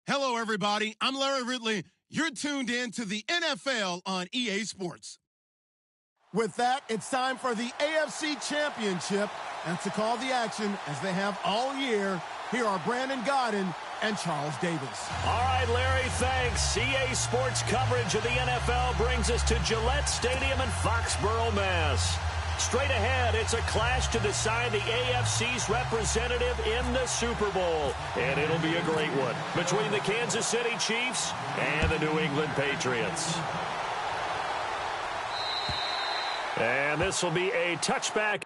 Hello, everybody. I'm Larry Ridley. You're tuned in to the NFL on EA Sports. With that, it's time for the AFC Championship. And to call the action, as they have all year, here are Brandon Godden and Charles Davis. All right, Larry, thanks. EA Sports coverage of the NFL brings us to Gillette Stadium in Foxborough, Mass. Straight ahead, it's a clash to decide the AFC's representative in the Super Bowl. And it'll be a great one between the Kansas City Chiefs and the New England Patriots. And this will be a touchback.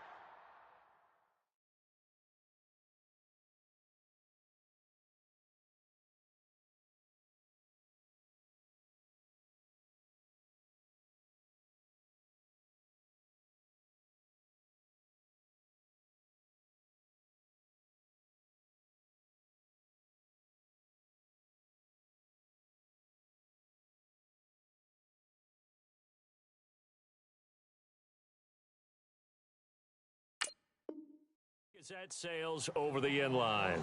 That sails over the end line.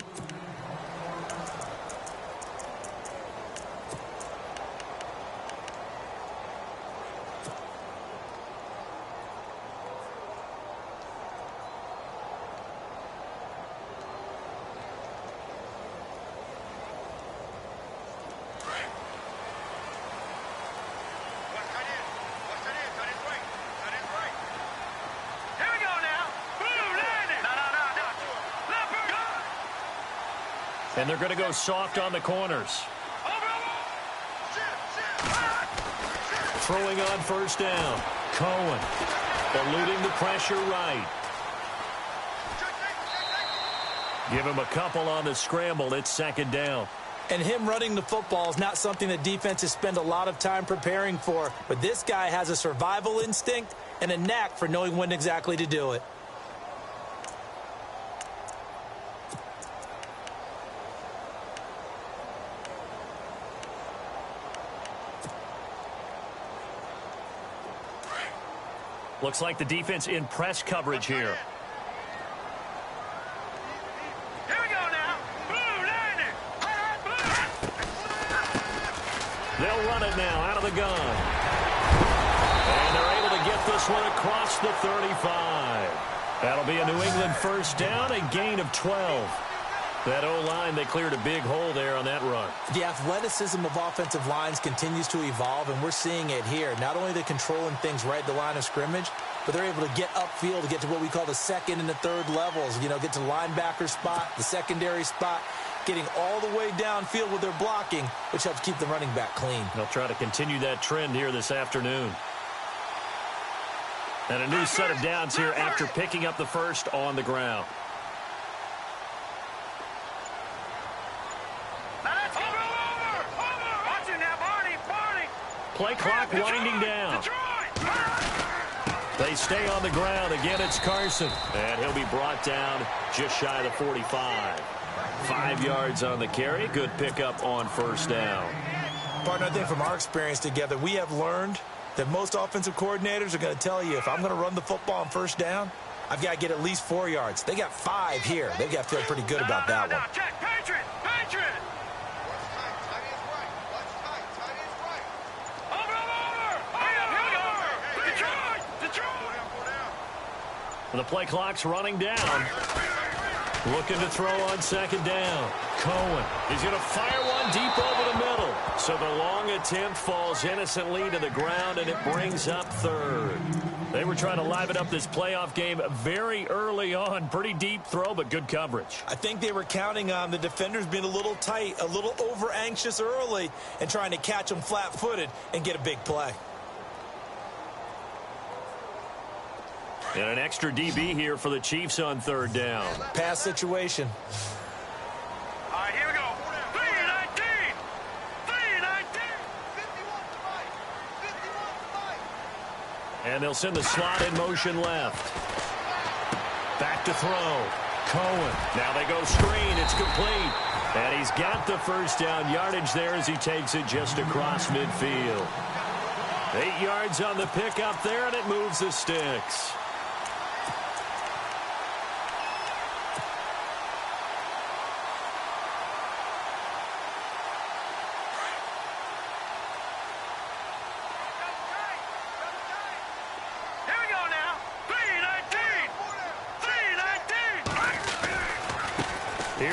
And they're going to go soft on the corners. Throwing on first down. Cohen eluding the pressure right. Give him a couple on the scramble. It's second down. And him running the football is not something that defenses spend a lot of time preparing for. But this guy has a survival instinct and a knack for knowing when exactly to do it. Looks like the defense in press coverage here. Here we go now. Blue Lightning. They'll run it now out of the gun. And they're able to get this one across the 35. That'll be a New England first down, a gain of 12. That O-line, they cleared a big hole there on that run. The athleticism of offensive lines continues to evolve, and we're seeing it here. Not only are they controlling things right at the line of scrimmage, but they're able to get upfield to get to what we call the second and the third levels. You know, get to the linebacker spot, the secondary spot, getting all the way downfield with their blocking, which helps keep the running back clean. They'll try to continue that trend here this afternoon. And a new set of downs here after picking up the first on the ground. Play clock winding down. They stay on the ground. Again, it's Carson. And he'll be brought down just shy of the 45. 5 yards on the carry. Good pickup on first down. Partner, I think from our experience together, we have learned that most offensive coordinators are going to tell you, if I'm going to run the football on first down, I've got to get at least 4 yards. They got 5 here. They've got to feel pretty good about that one. Check, Patriot! Patriot! The play clock's running down. Looking to throw on second down. Cohen. He's going to fire one deep over the middle. So the long attempt falls innocently to the ground, and it brings up third. They were trying to liven up this playoff game very early on. Pretty deep throw, but good coverage. I think they were counting on the defenders being a little tight, a little over-anxious early, and trying to catch them flat-footed and get a big play. And an extra DB here for the Chiefs on third down. Pass situation. All right, here we go. 3-19. 3-19. And they'll send the slot in motion left. Back to throw. Cohen. Now they go screen. It's complete. And he's got the first down yardage there as he takes it just across midfield. 8 yards on the pickup there, and it moves the sticks.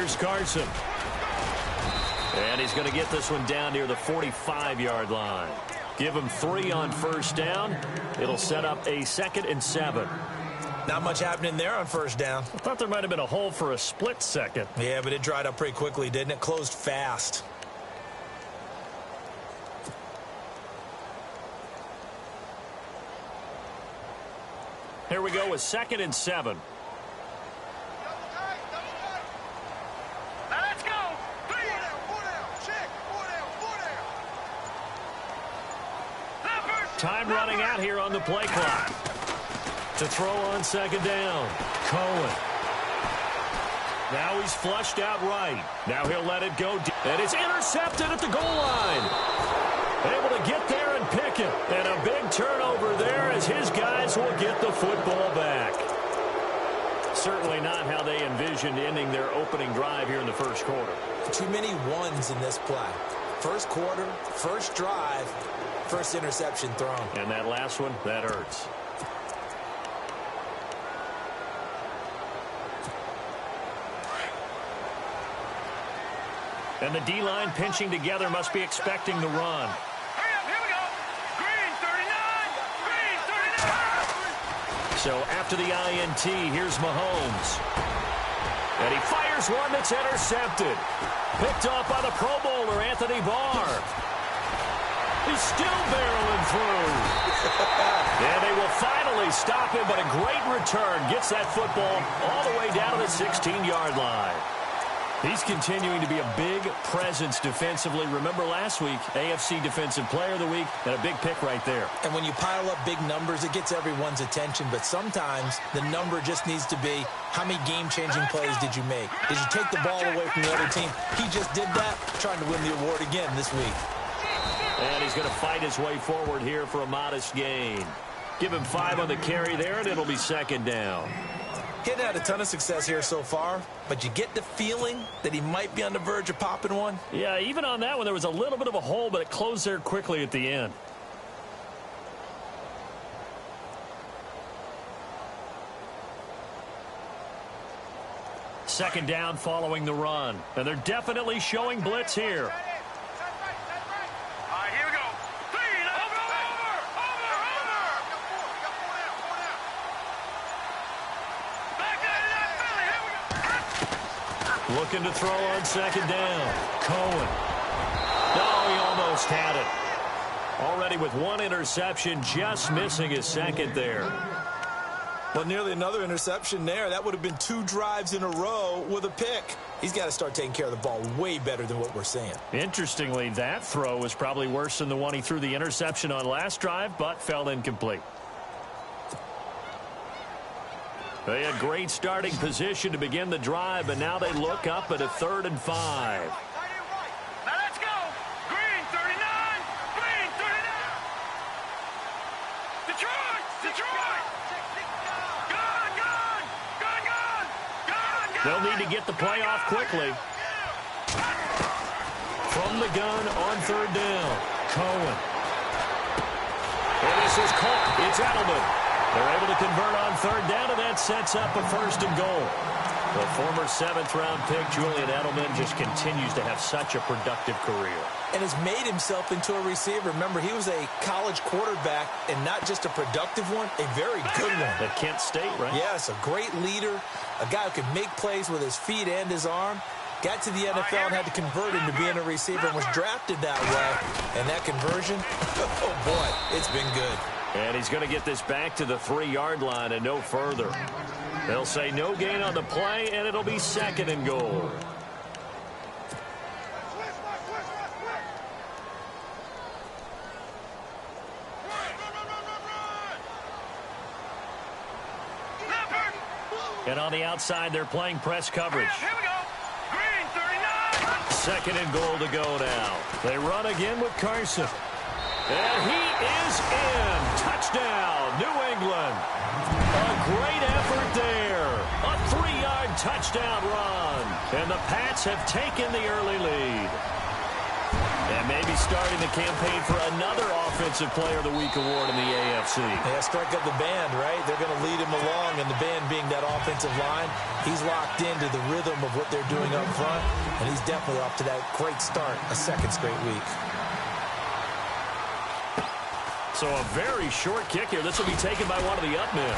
Here's Carson. And he's going to get this one down near the 45-yard line. Give him 3 on first down. It'll set up a 2nd and 7. Not much happening there on first down. I thought there might have been a hole for a split second. Yeah, but it dried up pretty quickly, didn't it? Closed fast. Here we go with 2nd and 7. Time running out here on the play clock. To throw on 2nd down. Cohen. Now he's flushed out right. Now he'll let it go. And it's intercepted at the goal line. Able to get there and pick it. And a big turnover there as his guys will get the football back. Certainly not how they envisioned ending their opening drive here in the first quarter. Too many ones in this play. First quarter, first drive, first interception thrown. And that last one, that hurts. And the D-line pinching together must be expecting the run. Hurry up, here we go. Green 39. Green 39. So after the INT, here's Mahomes. And he fires one that's intercepted. Picked off by the Pro Bowler, Anthony Barr. He's still barreling through. And they will finally stop him, but a great return. Gets that football all the way down to the 16-yard line. He's continuing to be a big presence defensively. Remember last week, AFC Defensive Player of the Week, and a big pick right there. And when you pile up big numbers, it gets everyone's attention. But sometimes the number just needs to be, how many game-changing plays did you make? Did you take the ball away from the other team? He just did that, trying to win the award again this week. And he's going to fight his way forward here for a modest gain. Give him 5 on the carry there, and it'll be 2nd down. He hadn't had a ton of success here so far, but you get the feeling that he might be on the verge of popping one. Yeah, even on that one, there was a little bit of a hole, but it closed there quickly at the end. Second down following the run. And they're definitely showing blitz here. Looking to throw on 2nd down. Cohen. No, he almost had it. Already with 1 interception, just missing his 2nd there. Well, nearly another interception there. That would have been 2 drives in a row with a pick. He's got to start taking care of the ball way better than what we're seeing. Interestingly, that throw was probably worse than the one he threw the interception on last drive, but fell incomplete. They had great starting position to begin the drive, and now they look up at a 3rd and 5. Now let's go. Green 39. Green 39. Detroit. Detroit. Gone, gone. Gone, gone. Gone, gone. They'll need to get the play off quickly. From the gun on 3rd down. Cohen. And this is caught. It's Edelman. They're able to convert on 3rd down, and that sets up a 1st and goal. The former 7th-round pick, Julian Edelman, just continues to have such a productive career. And has made himself into a receiver. Remember, he was a college quarterback, and not just a productive one, a very good one. At Kent State, right? Yes, a great leader, a guy who could make plays with his feet and his arm. Got to the NFL and had to convert into being a receiver and was drafted that way. And that conversion, oh boy, it's been good. And he's going to get this back to the 3-yard line and no further. They'll say no gain on the play, and it'll be 2nd and goal. And on the outside, they're playing press coverage. Here we go. Green 39. 2nd and goal to go now. They run again with Carson. And he is in. Touchdown, New England. A great effort there. A 3-yard touchdown run. And the Pats have taken the early lead. And maybe starting the campaign for another Offensive Player of the Week award in the AFC. Yeah, strike up the band, right? They're going to lead him along, and the band being that offensive line, he's locked into the rhythm of what they're doing up front, and he's definitely off to that great start, a second straight week. So a very short kick here. This will be taken by one of the up men.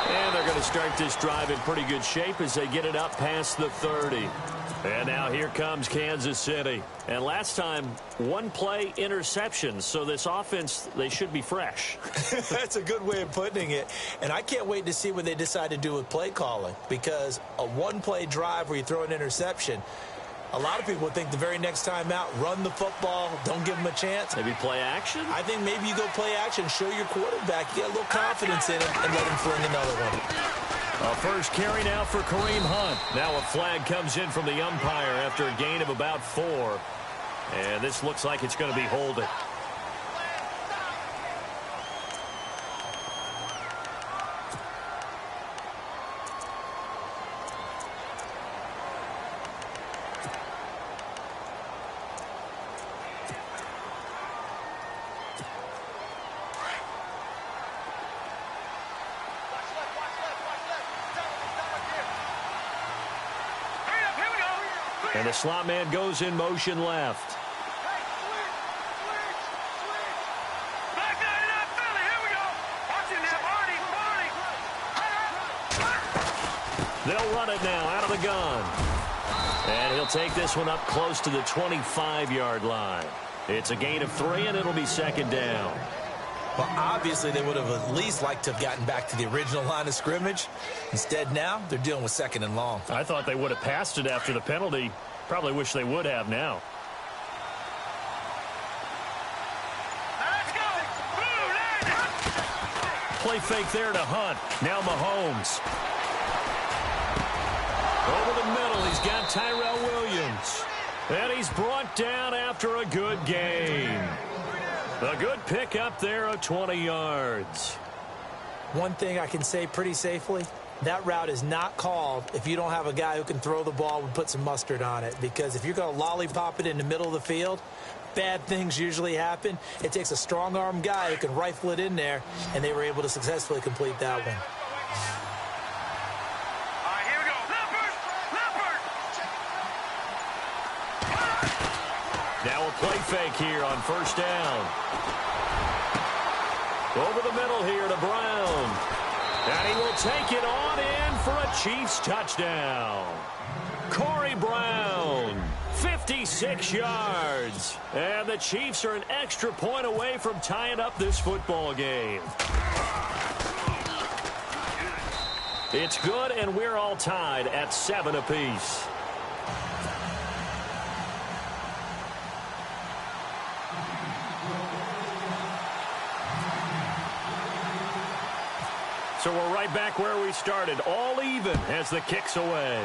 And they're going to start this drive in pretty good shape as they get it up past the 30. And now here comes Kansas City. And last time, one play interception. So this offense, they should be fresh. That's a good way of putting it. And I can't wait to see what they decide to do with play calling. Because a one-play drive where you throw an interception, a lot of people think the very next time out, run the football, don't give them a chance. Maybe play action? I think maybe you go play action, show your quarterback, you get a little confidence in him, and let him fling another one. A first carry now for Kareem Hunt. Now a flag comes in from the umpire after a gain of about 4. And this looks like it's going to be holding. And the slot man goes in motion left. Back that it up, Philly. Here we go. Watch it now, Barney. They'll run it now out of the gun. And he'll take this one up close to the 25-yard line. It's a gain of 3, and it'll be second down. Well, obviously, they would have at least liked to have gotten back to the original line of scrimmage. Instead, now, they're dealing with second and long. I thought they would have passed it after the penalty. Probably wish they would have now. Let's go. Play fake there to Hunt. Now Mahomes. Over the middle, he's got Tyrell Williams. And he's brought down after a good gain. A good pick up there of 20 yards. One thing I can say pretty safely, that route is not called if you don't have a guy who can throw the ball and put some mustard on it. Because if you're going to lollipop it in the middle of the field, bad things usually happen. It takes a strong-arm guy who can rifle it in there, and they were able to successfully complete that one. All right, here we go. Leopard. Now a play fake here on first down. Over the middle here to Brown. And he will take it on in for a Chiefs touchdown. Corey Brown, 56 yards. And the Chiefs are an extra point away from tying up this football game. It's good, and we're all tied at 7 apiece. So we're right back where we started, all even as the kick's away.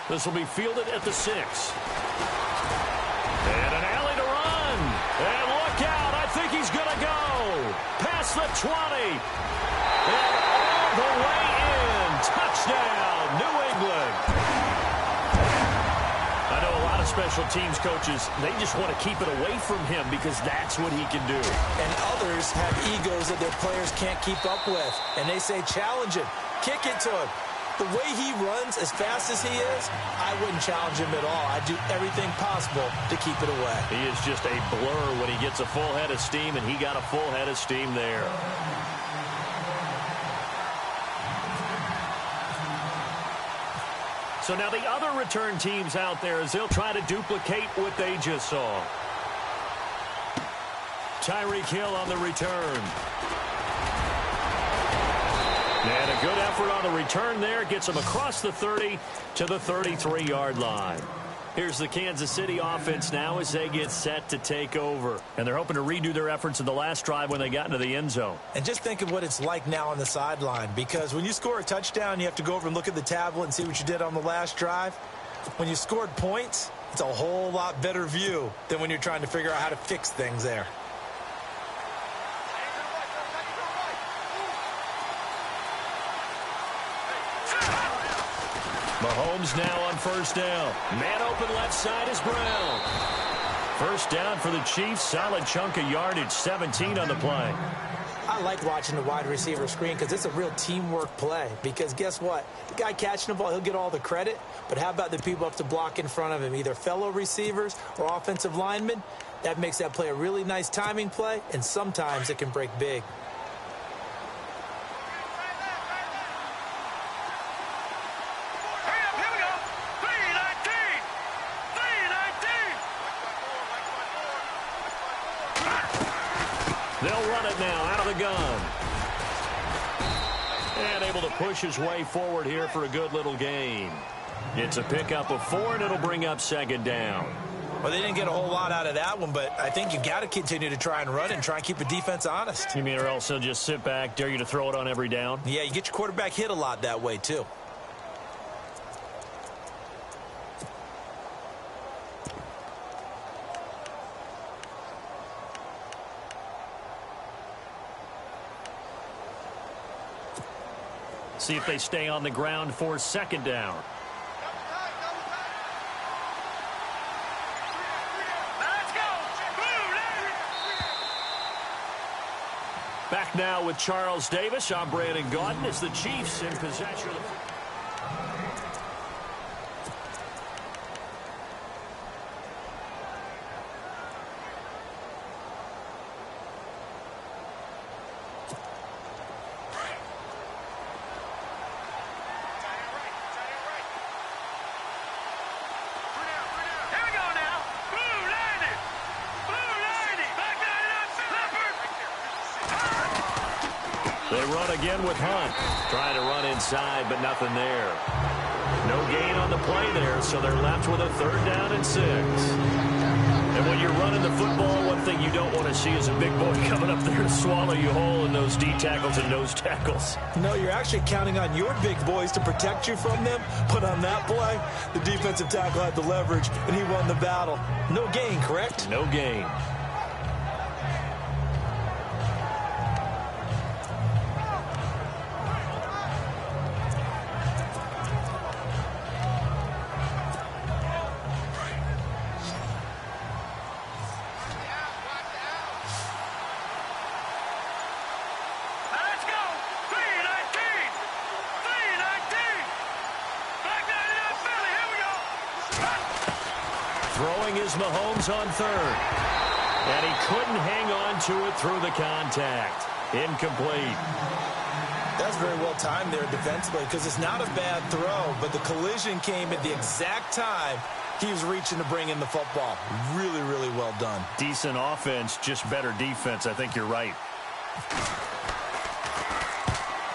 This will be fielded at the 6. And an alley to run. And look out, I think he's going to go. Past the 20. And all the way in. Touchdown, New England. I know a lot of special teams coaches, they just want to keep it away from him because that's what he can do. And others have egos that their players can't keep up with. And they say, challenge him, kick it to him. The way he runs, as fast as he is, I wouldn't challenge him at all. I'd do everything possible to keep it away. He is just a blur when he gets a full head of steam, and he got a full head of steam there. So now the other return teams out there as they'll try to duplicate what they just saw. Tyreek Hill on the return. And a good effort on the return there. Gets him across the 30 to the 33-yard line. Here's the Kansas City offense now as they get set to take over. And they're hoping to redo their efforts in the last drive when they got into the end zone. And just think of what it's like now on the sideline. Because when you score a touchdown, you have to go over and look at the tablet and see what you did on the last drive. When you scored points, it's a whole lot better view than when you're trying to figure out how to fix things there. Mahomes now on first down. Man open left side is Brown. First down for the Chiefs. Solid chunk of yardage, 17 on the play. I like watching the wide receiver screen because it's a real teamwork play. Because guess what? The guy catching the ball, he'll get all the credit. But how about the people up to block in front of him, either fellow receivers or offensive linemen? That makes that play a really nice timing play, and sometimes it can break big. They'll run it now out of the gun. And able to push his way forward here for a good little gain. It's a pickup of 4, and it'll bring up second down. Well, they didn't get a whole lot out of that one, but I think you got to continue to try and run and try and keep the defense honest. You mean or else they'll just sit back, dare you to throw it on every down? Yeah, you get your quarterback hit a lot that way, too. See if they stay on the ground for second down. Back now with Charles Davis. I'm Brandon Gaudin. It's the Chiefs in possession of the football. They run again with Hunt. Trying to run inside, but nothing there. No gain on the play there, so they're left with a third down and 6. And when you're running the football, one thing you don't want to see is a big boy coming up there to swallow you whole in those D tackles and nose tackles. No, you're actually counting on your big boys to protect you from them. But on that play, the defensive tackle had the leverage, and he won the battle. No gain, correct? No gain. Throwing is Mahomes on third. And he couldn't hang on to it through the contact. Incomplete. That's very well timed there defensively because it's not a bad throw, but the collision came at the exact time he was reaching to bring in the football. Really, really well done. Decent offense, just better defense. I think you're right.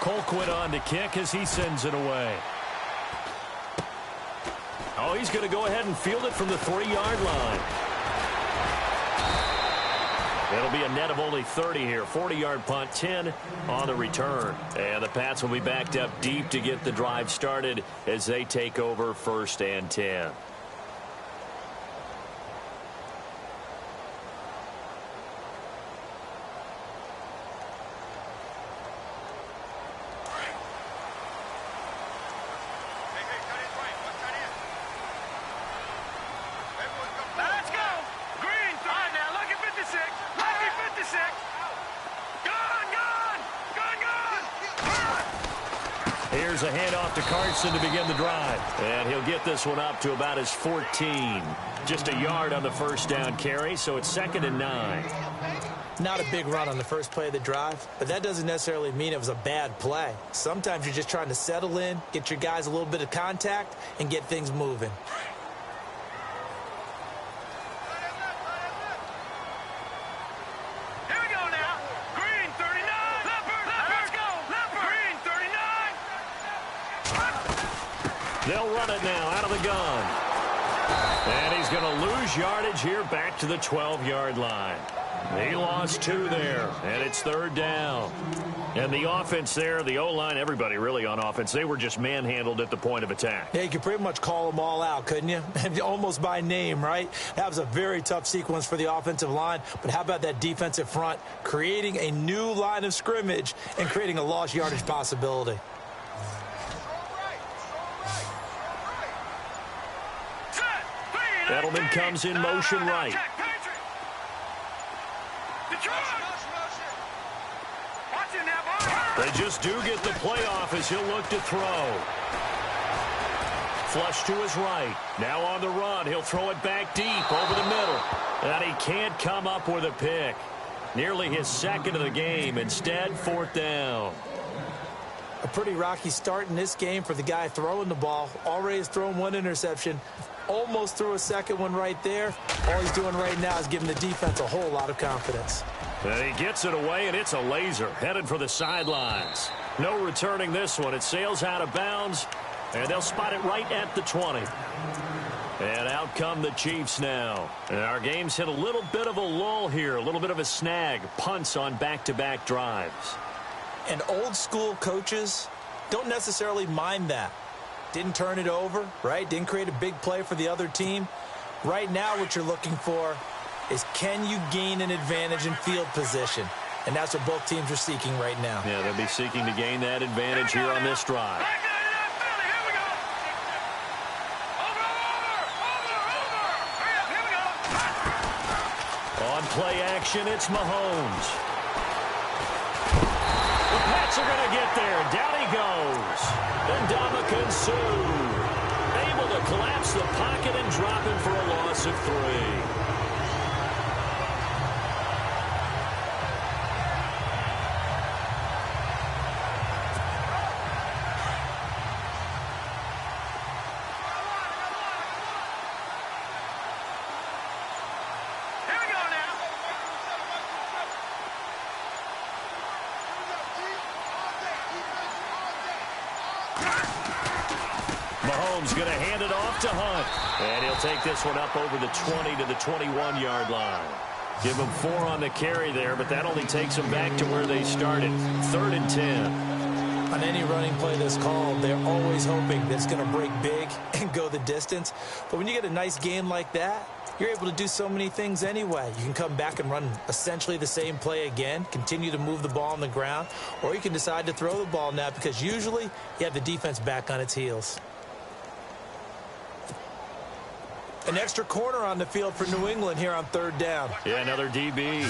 Colquitt on to kick as he sends it away. Oh, he's going to go ahead and field it from the 3-yard line. It'll be a net of only 30 here. 40-yard punt, 10 on the return. And the Pats will be backed up deep to get the drive started as they take over 1st and 10. Here's a handoff to Carson to begin the drive. And he'll get this one up to about his 14. Just a yard on the first down carry, so it's 2nd and 9. Not a big run on the first play of the drive, but that doesn't necessarily mean it was a bad play. Sometimes you're just trying to settle in, get your guys a little bit of contact, and get things moving. They'll run it now out of the gun. And he's going to lose yardage here back to the 12-yard line. He lost 2 there, and it's 3rd down. And the offense there, the O-line, everybody really on offense, they were just manhandled at the point of attack. Yeah, you could pretty much call them all out, couldn't you? Almost by name, right? That was a very tough sequence for the offensive line. But how about that defensive front creating a new line of scrimmage and creating a lost yardage possibility? Edelman comes in motion right. They just do get the playoff as he'll look to throw. Flush to his right. Now on the run. He'll throw it back deep over the middle. And he can't come up with a pick. Nearly his second of the game. Instead, 4th down. A pretty rocky start in this game for the guy throwing the ball. Already has thrown one interception. Almost threw a second one right there. All he's doing right now is giving the defense a whole lot of confidence. And he gets it away, and it's a laser. Headed for the sidelines. No returning this one. It sails out of bounds, and they'll spot it right at the 20. And out come the Chiefs now. And our game's hit a little bit of a lull here, a little bit of a snag. Punts on back-to-back drives. And old-school coaches don't necessarily mind that. Didn't turn it over, right? Didn't create a big play for the other team. Right now what you're looking for is, can you gain an advantage in field position? And that's what both teams are seeking right now. Yeah, they'll be seeking to gain that advantage here on this drive. On play action, it's Mahomes. The Pats are going to get there. Down he goes. And Ndamukong Suh able to collapse the pocket and drop him for a loss of 3. Mahomes going to hand it off to Hunt. And he'll take this one up over the 20 to the 21-yard line. Give him 4 on the carry there, but that only takes them back to where they started. 3rd and 10. On any running play that's called, they're always hoping that it's going to break big and go the distance. But when you get a nice gain like that, you're able to do so many things anyway. You can come back and run essentially the same play again, continue to move the ball on the ground, or you can decide to throw the ball now because usually you have the defense back on its heels. An extra corner on the field for New England here on 3rd down. Yeah, another DB.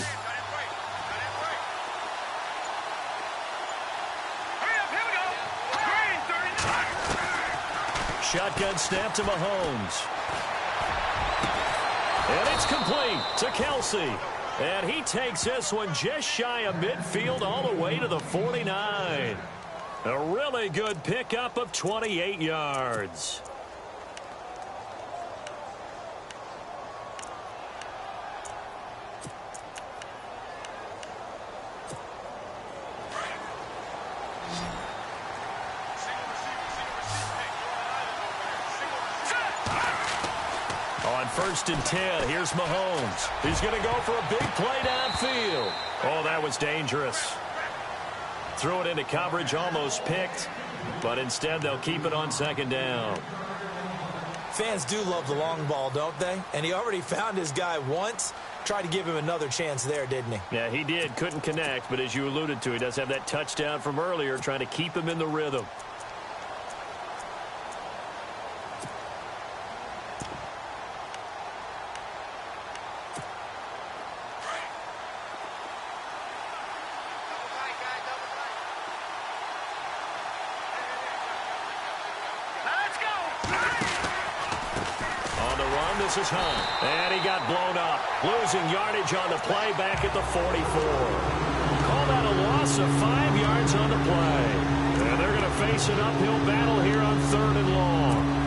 Shotgun snap to Mahomes. And it's complete to Kelsey. And he takes this one just shy of midfield all the way to the 49. A really good pickup of 28 yards. On 1st and 10, here's Mahomes. He's going to go for a big play downfield. Oh, that was dangerous. Threw it into coverage, almost picked, but instead they'll keep it on 2nd down. Fans do love the long ball, don't they? And he already found his guy once. Tried to give him another chance there, didn't he? Yeah, he did. Couldn't connect, but as you alluded to, he does have that touchdown from earlier, trying to keep him in the rhythm. This is Hunt. And he got blown up. Losing yardage on the play back at the 44. Call that a loss of 5 yards on the play. And they're going to face an uphill battle here on 3rd and long.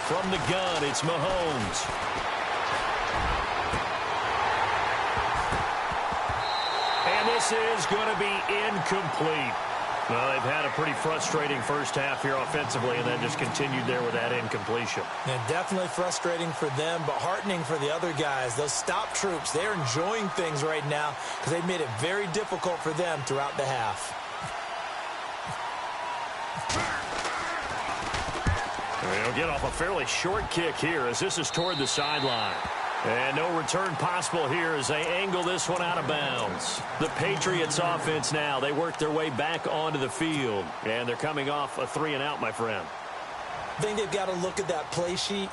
From the gun, it's Mahomes. And this is going to be incomplete. Well, they've had a pretty frustrating first half here offensively and then just continued there with that incompletion. And definitely frustrating for them, but heartening for the other guys. Those stop troops, they're enjoying things right now because they've made it very difficult for them throughout the half. They'll get off a fairly short kick here as this is toward the sideline. And no return possible here as they angle this one out of bounds. The Patriots offense now, they work their way back onto the field. And they're coming off a 3-and-out, my friend. I think they've got to look at that play sheet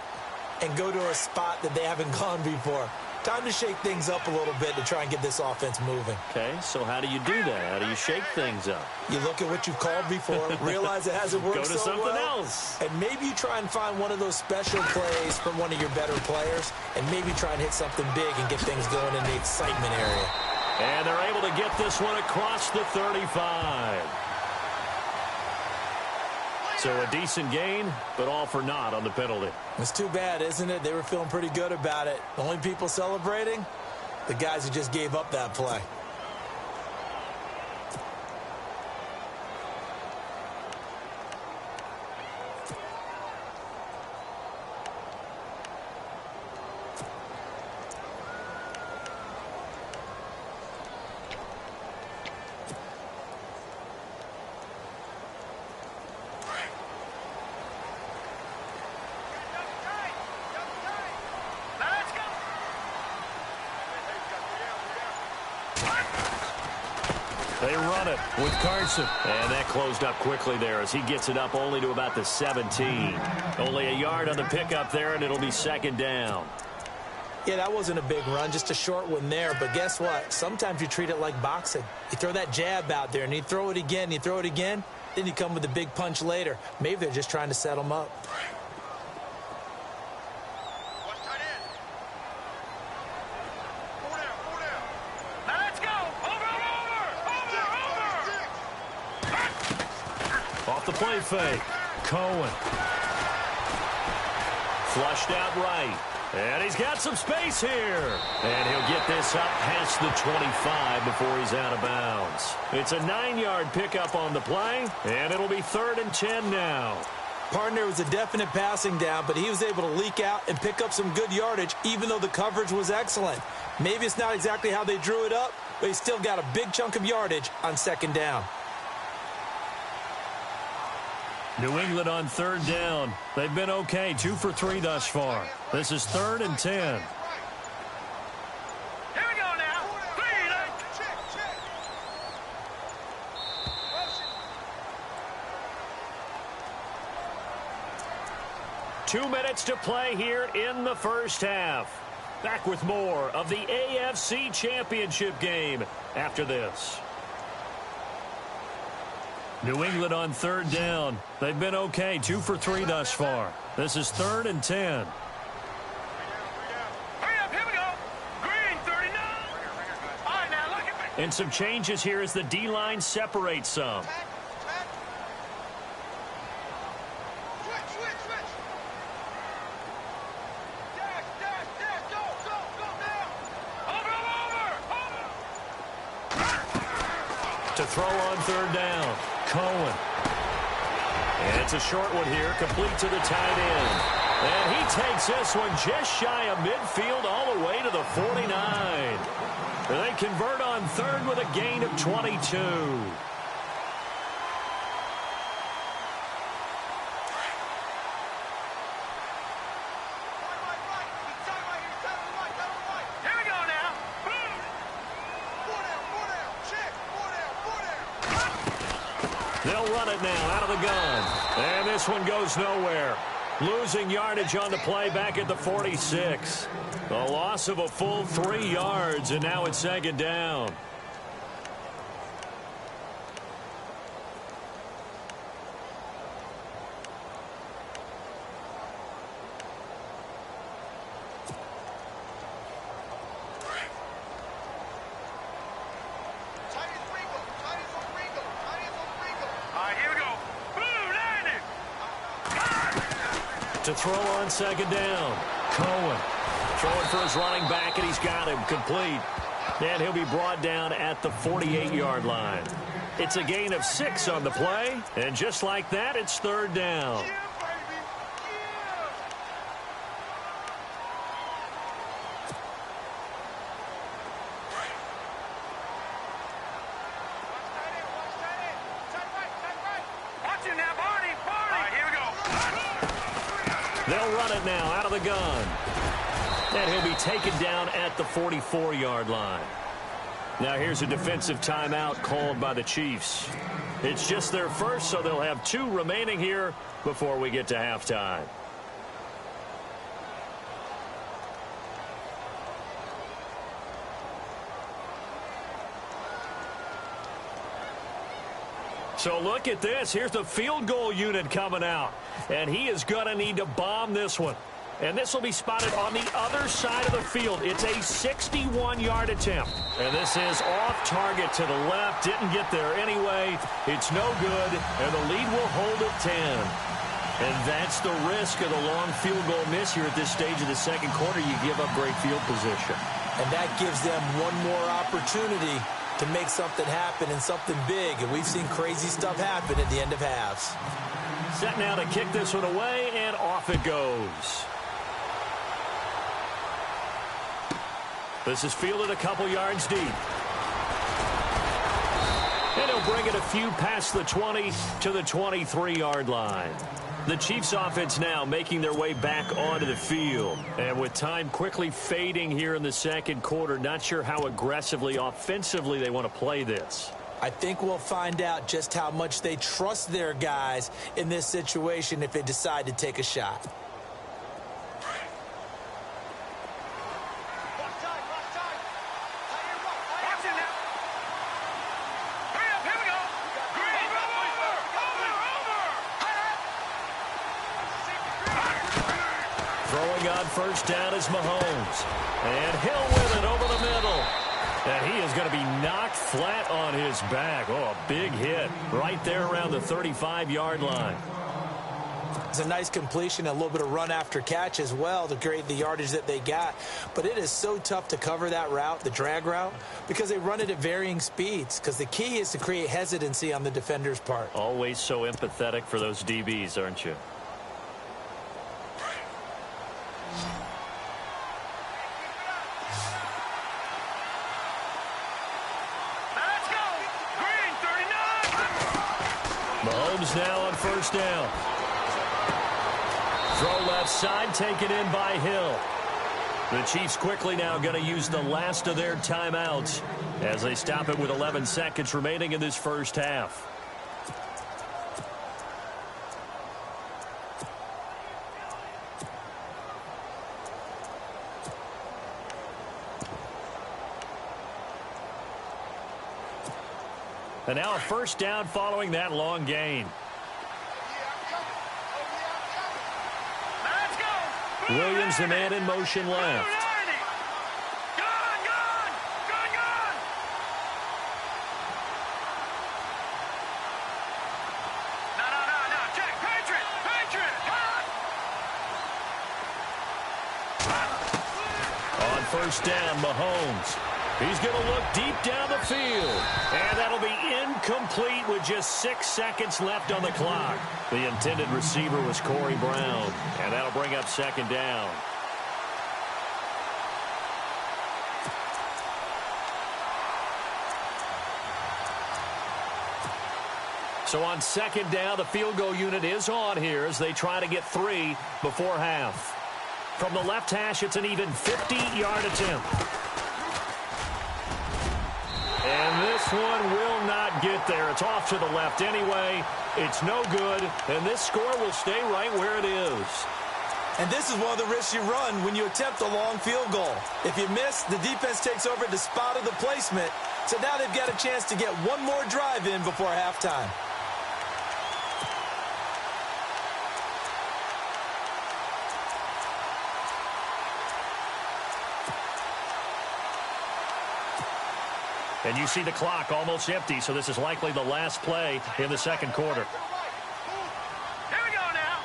and go to a spot that they haven't gone before. Time to shake things up a little bit to try and get this offense moving. Okay, so how do you do that? How do you shake things up? You look at what you've called before, realize it hasn't worked Go to so something well, else. and maybe you try and find one of those special plays from one of your better players, and maybe try and hit something big and get things going in the excitement area. And they're able to get this one across the 35. So a decent gain, but all for naught on the penalty. It's too bad, isn't it? They were feeling pretty good about it. The only people celebrating, the guys who just gave up that play. They run it with Carson. And that closed up quickly there as he gets it up only to about the 17. Only a yard on the pickup there, and it'll be second down. Yeah, that wasn't a big run, just a short one there. But guess what? Sometimes you treat it like boxing. You throw that jab out there, and you throw it again, you throw it again, then you come with a big punch later. Maybe they're just trying to set them up. Off the play fake. Cohen. Flushed out right. And he's got some space here. And he'll get this up past the 25 before he's out of bounds. It's a 9-yard pickup on the play, and it'll be 3rd and 10 now. Partner was a definite passing down, but he was able to leak out and pick up some good yardage, even though the coverage was excellent. Maybe it's not exactly how they drew it up, but he still got a big chunk of yardage on 2nd down. New England on 3rd down. They've been okay, 2 for 3 thus far. This is 3rd and 10. Here we go now. 2 minutes to play here in the first half. Back with more of the AFC Championship game after this. New England on 3rd down. They've been okay, 2 for 3 thus far. This is 3rd and 10. Hurry up, here we go. Green, 39. All right, now look at me. And some changes here as the D-line separates some. Switch. Dash, go now. Over. To throw on 3rd down. Cohen. And it's a short one here, complete to the tight end. And he takes this one just shy of midfield all the way to the 49. They convert on 3rd with a gain of 22. Here we go now. They'll run it now out of the gun. And this one goes nowhere. Losing yardage on the play back at the 46. A loss of a full 3 yards, and now it's 2nd down. To throw on 2nd down. Cohen throwing for his running back, and he's got him complete. And he'll be brought down at the 48-yard line. It's a gain of 6 on the play, and just like that, it's third down. They'll run it now out of the gun. And he'll be taken down at the 44-yard line. Now here's a defensive timeout called by the Chiefs. It's just their first, so they'll have 2 remaining here before we get to halftime. So look at this. Here's the field goal unit coming out. And he is going to need to bomb this one. And this will be spotted on the other side of the field. It's a 61-yard attempt. And this is off target to the left. Didn't get there anyway. It's no good. And the lead will hold at 10. And that's the risk of the long field goal miss here at this stage of the second quarter. You give up great field position. And that gives them one more opportunity to make something happen and something big. And we've seen crazy stuff happen at the end of halves. Set now to kick this one away, and off it goes. This is fielded a couple yards deep. And he'll bring it a few past the 20 to the 23-yard line. The Chiefs offense now making their way back onto the field. And with time quickly fading here in the second quarter, not sure how aggressively, offensively they want to play this. I think we'll find out just how much they trust their guys in this situation if they decide to take a shot. Throwing on first down is Mahomes. And Hill with it over the middle. And he is going to be knocked flat on his back. Oh, a big hit right there around the 35-yard line. It's a nice completion, a little bit of run after catch as well to create the yardage that they got. But it is so tough to cover that route, the drag route, because they run it at varying speeds. Because the key is to create hesitancy on the defender's part. Always so empathetic for those DBs, aren't you? Mahomes now on first down. Throw left side, taken in by Hill. The Chiefs quickly now going to use the last of their timeouts as they stop it with 11 seconds remaining in this first half. And now a first down following that long gain. Williams, the man in motion left. On first down, Mahomes. He's going to look deep down the field. And that'll be incomplete with just 6 seconds left on the clock. The intended receiver was Corey Brown. And that'll bring up second down. So on second down, the field goal unit is on here as they try to get 3 before half. From the left hash, it's an even 50-yard attempt. And this one will not get there. It's off to the left anyway. It's no good, and this score will stay right where it is. And this is one of the risks you run when you attempt a long field goal. If you miss, the defense takes over the spot of the placement. So now they've got a chance to get one more drive in before halftime. And you see the clock almost empty, so this is likely the last play in the second quarter. Here we go now.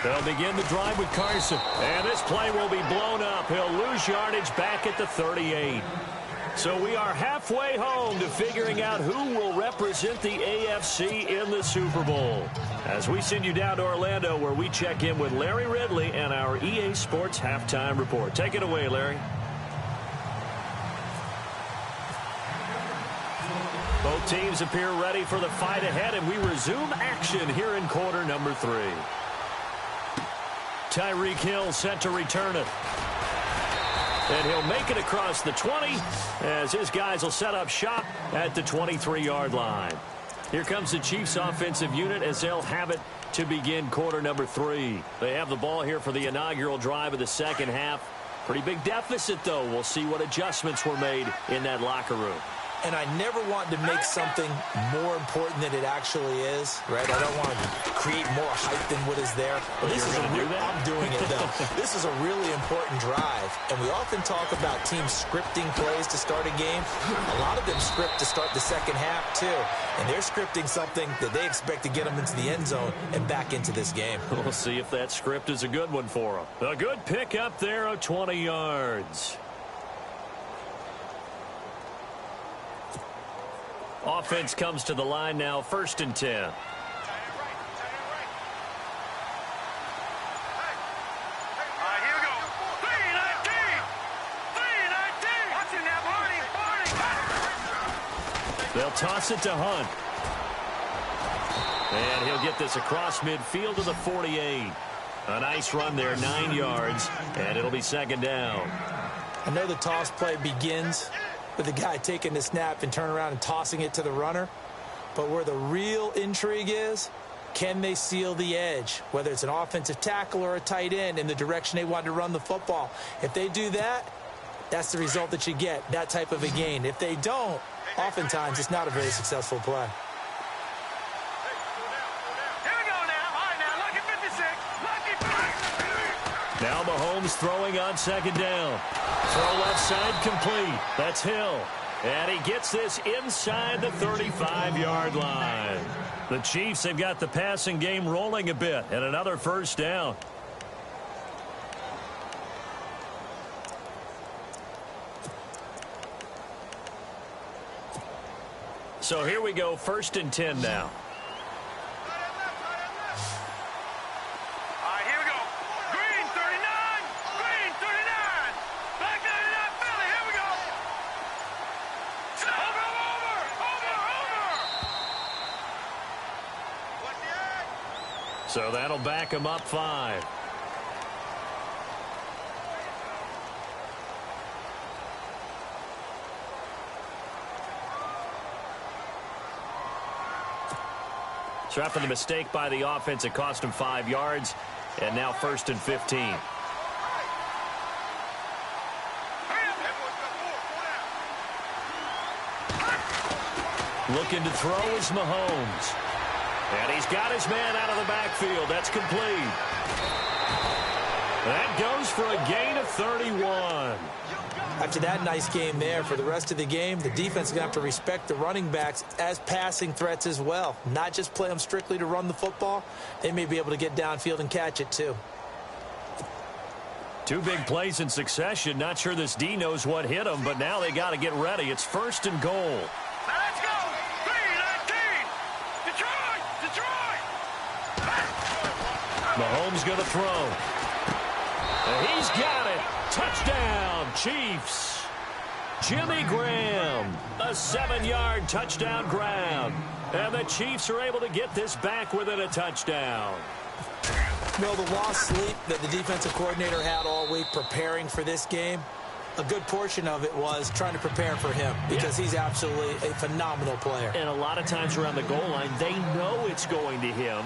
They'll begin the drive with Carson. And this play will be blown up. He'll lose yardage back at the 38. So we are halfway home to figuring out who will represent the AFC in the Super Bowl. As we send you down to Orlando, where we check in with Larry Ridley and our EA Sports Halftime Report. Take it away, Larry. Both teams appear ready for the fight ahead, and we resume action here in quarter number 3. Tyreek Hill set to return it. And he'll make it across the 20 as his guys will set up shop at the 23-yard line. Here comes the Chiefs offensive unit as they'll have it to begin quarter number 3. They have the ball here for the inaugural drive of the second half. Pretty big deficit, though. We'll see what adjustments were made in that locker room. And I never want to make something more important than it actually is, right? I don't want to create more hype than what is there. But this is I'm doing it, though. This is a really important drive. And we often talk about teams scripting plays to start a game. A lot of them script to start the second half, too. And they're scripting something that they expect to get them into the end zone and back into this game. We'll see if that script is a good one for them. A good pickup there of 20 yards. Offense comes to the line now, 1st and 10. All right, here we go. 3-19. 3-19. Watching that, Barney. They'll toss it to Hunt. And he'll get this across midfield to the 48. A nice run there, 9 yards, and it'll be 2nd down. I know the toss play begins with the guy taking the snap and turning around and tossing it to the runner. But where the real intrigue is, can they seal the edge? Whether it's an offensive tackle or a tight end in the direction they want to run the football. If they do that, that's the result that you get, that type of a gain. If they don't, oftentimes it's not a very successful play. Here we go now. All right, now, lucky 56. Lucky 56. Now Mahomes throwing on 2nd down. Throw left side complete. That's Hill. And he gets this inside the 35-yard line. The Chiefs have got the passing game rolling a bit, and another 1st down. So here we go, 1st and 10 now. So that'll back him up 5. So after the mistake by the offense, it cost him 5 yards. And now 1st and 15. Looking to throw is Mahomes. And he's got his man out of the backfield. That's complete. That goes for a gain of 31. After that nice game there, for the rest of the game, the defense is going to have to respect the running backs as passing threats as well. Not just play them strictly to run the football. They may be able to get downfield and catch it, too. 2 big plays in succession. Not sure this D knows what hit him, but now they got to get ready. It's 1st and goal. Let's go! 3-19! Detroit! Detroit! Mahomes going to throw. And he's got it. Touchdown, Chiefs. Jimmy Graham, a 7-yard touchdown grab. And the Chiefs are able to get this back within a touchdown. Well, the lost sleep that the defensive coordinator had all week preparing for this game, a good portion of it was trying to prepare for him because he's absolutely a phenomenal player. And a lot of times around the goal line, they know it's going to him.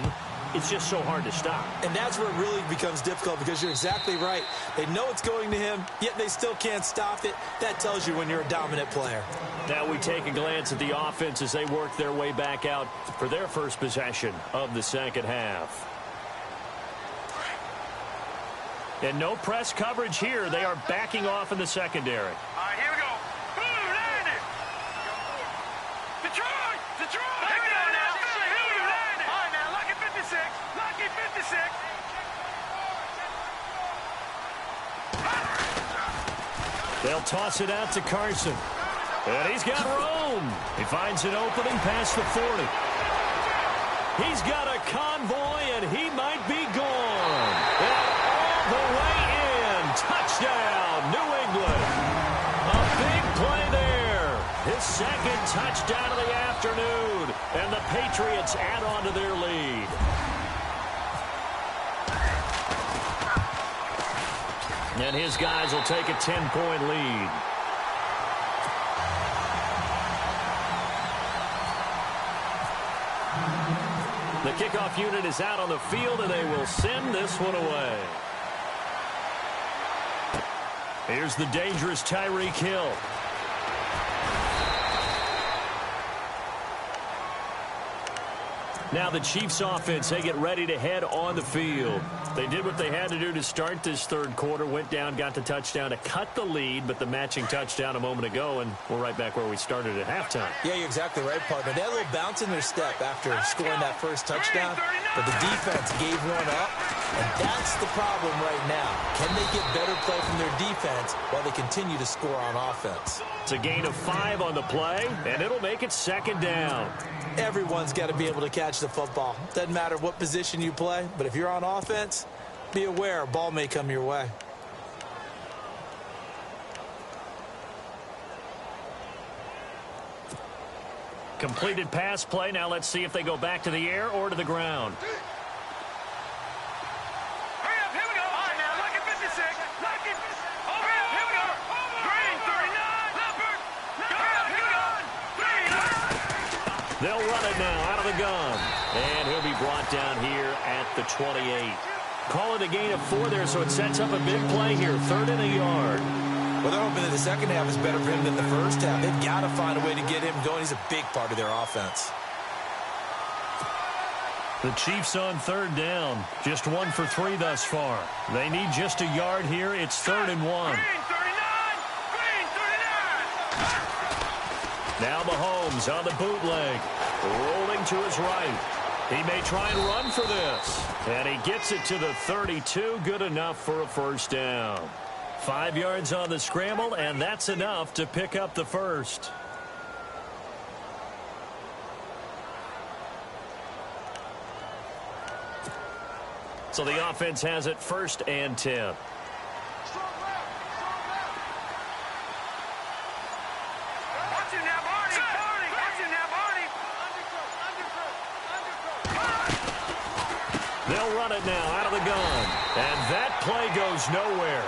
It's just so hard to stop. And that's where it really becomes difficult because you're exactly right. They know it's going to him, yet they still can't stop it. That tells you when you're a dominant player. Now we take a glance at the offense as they work their way back out for their first possession of the second half. And no press coverage here. They are backing off in the secondary. All right, here we go. Boom, landed. Detroit! Detroit! Here we go now. Here we landed. All right, now, lucky 56. Lucky 56. They'll toss it out to Carson. And he's got room. He finds an opening past the 40. He's got a convoy, and he might be gone. And all the way in. Touchdown, New England. A big play there. His second touchdown of the afternoon. And the Patriots add on to their lead. And his guys will take a 10-point lead. The kickoff unit is out on the field, and they will send this one away. Here's the dangerous Tyreek Hill. Now the Chiefs offense, they get ready to head on the field. They did what they had to do to start this third quarter, went down, got the touchdown to cut the lead, but the matching touchdown a moment ago, and we're right back where we started at halftime. Yeah, you're exactly right, partner. They had a little bounce in their step after scoring that first touchdown, but the defense gave one up, and that's the problem right now. Can they get better play from their defense while they continue to score on offense? It's a gain of 5 on the play, and it'll make it second down. Everyone's got to be able to catch the football. Doesn't matter what position you play, but if you're on offense, be aware a ball may come your way. Completed pass play. Now let's see if they go back to the air or to the ground. Hurry up, here we go. All right, now, look at 56. Look at, hurry up, here we go. Green, 39. Leopard. Hurry up, here we go. Green. They'll run it now out of the gun. And he'll be brought down here at the 28. Call it a gain of 4 there, so it sets up a big play here. 3rd and a yard. Well, they're hoping that the second half is better for him than the first half. They've got to find a way to get him going. He's a big part of their offense. The Chiefs on 3rd down. Just 1 for 3 thus far. They need just a yard here. It's 3rd and 1. Green, 39. Green, 39. Now Mahomes on the bootleg. Rolling to his right. He may try and run for this. And he gets it to the 32. Good enough for a first down. 5 yards on the scramble, and that's enough to pick up the first. So the offense has it 1st and 10. They'll run it now out of the gun. And that play goes nowhere.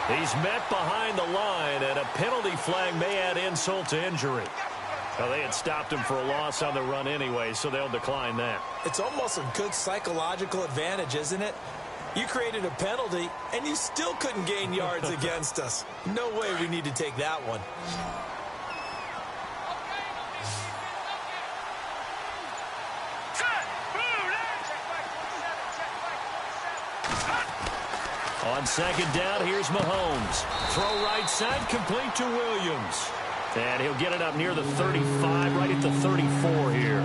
He's met behind the line, and a penalty flag may add insult to injury. Well, they had stopped him for a loss on the run anyway, so they'll decline that. It's almost a good psychological advantage, isn't it? You created a penalty, and you still couldn't gain yards against us. No way we need to take that one. On 2nd down, here's Mahomes. Throw right side, complete to Williams. And he'll get it up near the 35, right at the 34 here.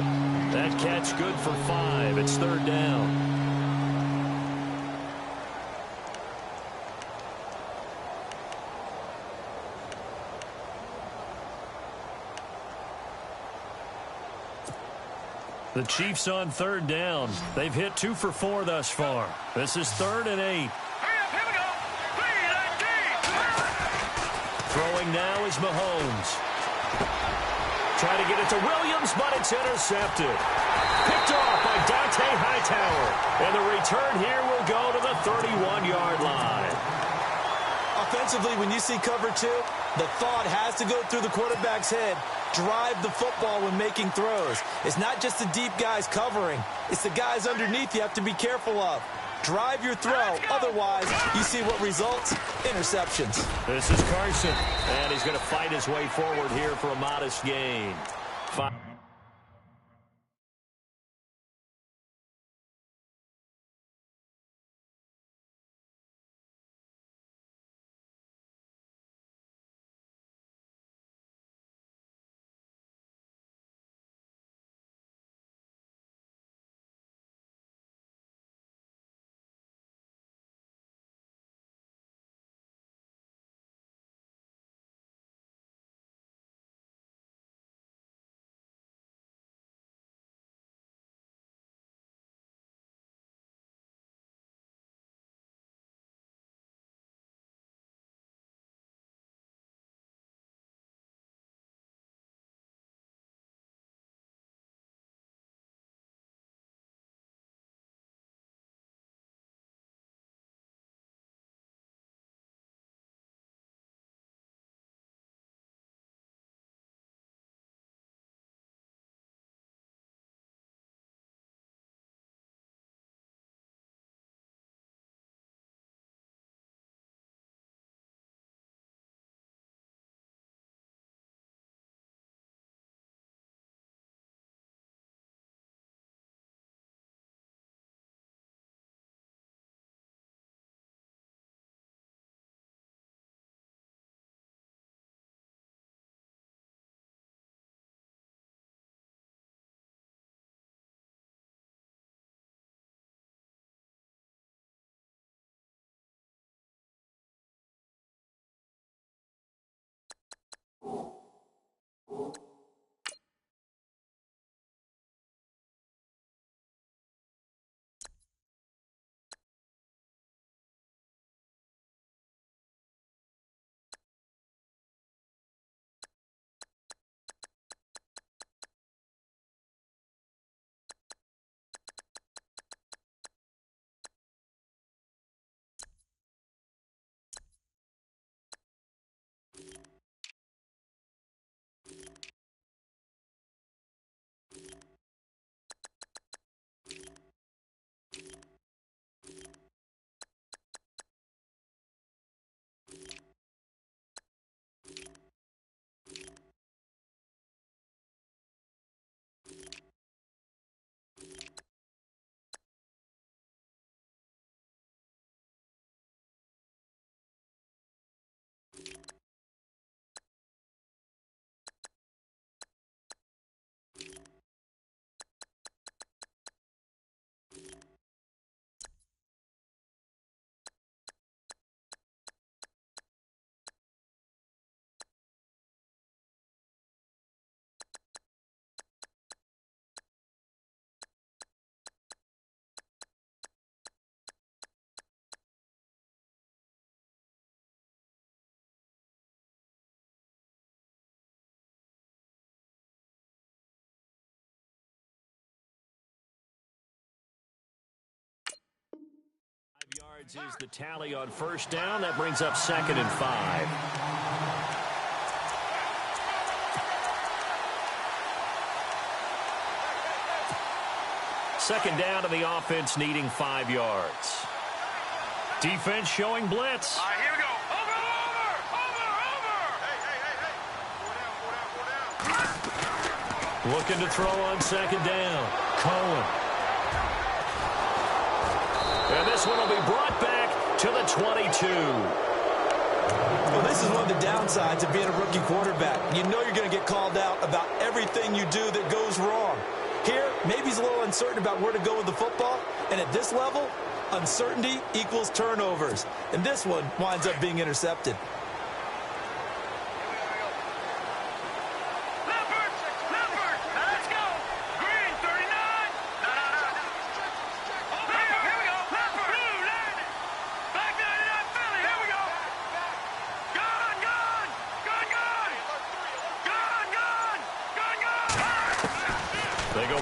That catch good for 5. It's 3rd down. The Chiefs on 3rd down. They've hit 2 for 4 thus far. This is 3rd and 8. Throwing now is Mahomes. Trying to get it to Williams, but it's intercepted. Picked off by Dante Hightower. And the return here will go to the 31-yard line. Offensively, when you see cover 2, the thought has to go through the quarterback's head. Drive the football when making throws. It's not just the deep guys covering. It's the guys underneath you have to be careful of. Drive your throw. Otherwise, you see what results? Interceptions. This is Carson, and he's going to fight his way forward here for a modest gain. Yards is the tally on first down. That brings up 2nd and 5. Second down to the offense needing 5 yards. Defense showing blitz. All right, here we go. Over. Looking to throw on 2nd down. Cohen. And this one will be brought back to the 22. Well, this is one of the downsides of being a rookie quarterback. You know you're going to get called out about everything you do that goes wrong. Here, maybe he's a little uncertain about where to go with the football. And at this level, uncertainty equals turnovers. And this one winds up being intercepted.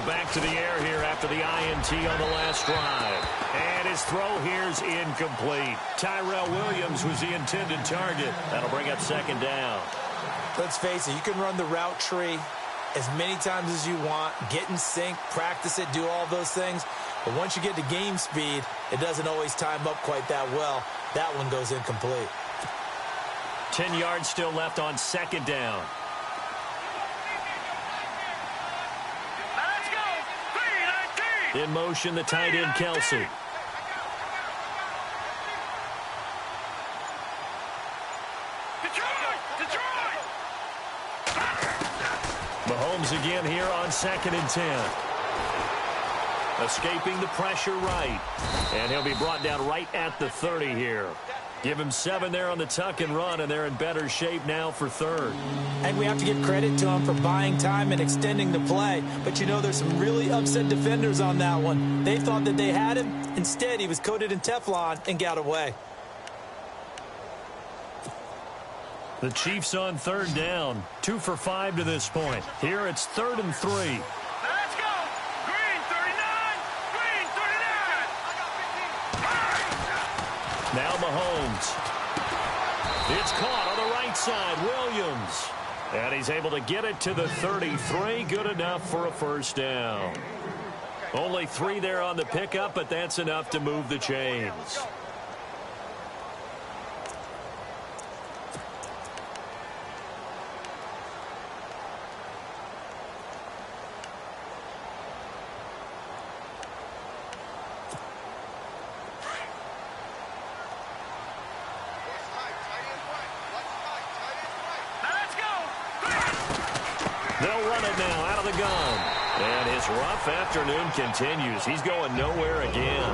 Back to the air here after the INT on the last drive. And his throw here's incomplete. Tyrell Williams was the intended target. That'll bring up 2nd down. Let's face it, you can run the route tree as many times as you want, get in sync, practice it, do all those things. But once you get to game speed, it doesn't always time up quite that well. That one goes incomplete. 10 yards still left on 2nd down. In motion, the tight end, Kelsey. Detroit! Mahomes again here on 2nd and 10. Escaping the pressure right. And he'll be brought down right at the 30 here. Give him 7 there on the tuck and run, and they're in better shape now for 3rd. And we have to give credit to him for buying time and extending the play. But, you know, there's some really upset defenders on that one. They thought that they had him. Instead, he was coated in Teflon and got away. The Chiefs on 3rd down. 2 for 5 to this point. Here it's 3rd and 3. Let's go! Green 39! Green 39! Now Mahomes. It's caught on the right side. Williams. And he's able to get it to the 33. Good enough for a first down. Only 3 there on the pickup, but that's enough to move the chains. They'll run it now out of the gun. And his rough afternoon continues. He's going nowhere again.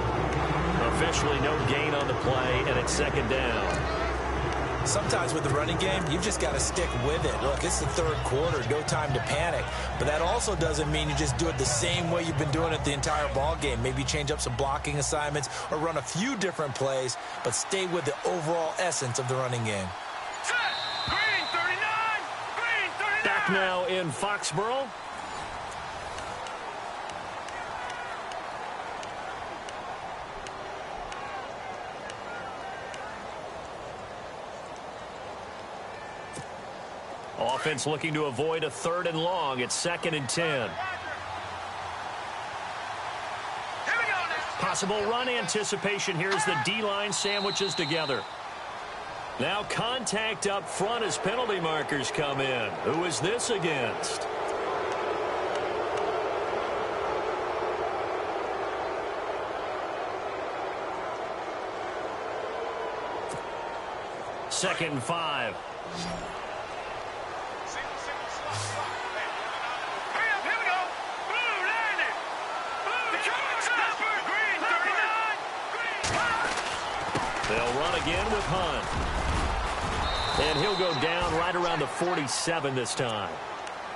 Officially no gain on the play, and it's 2nd down. Sometimes with the running game, you've just got to stick with it. Look, it's the third quarter, no time to panic. But that also doesn't mean you just do it the same way you've been doing it the entire ball game. Maybe change up some blocking assignments or run a few different plays, but stay with the overall essence of the running game. Set. Green 39. Green 39. Back now in Foxborough. Offense looking to avoid a 3rd and long. It's 2nd and 10. Possible run anticipation here as the D-line sandwiches together. Now contact up front as penalty markers come in. Who is this against? Second and 5. They'll run again with Hunt. And he'll go down right around the 47 this time.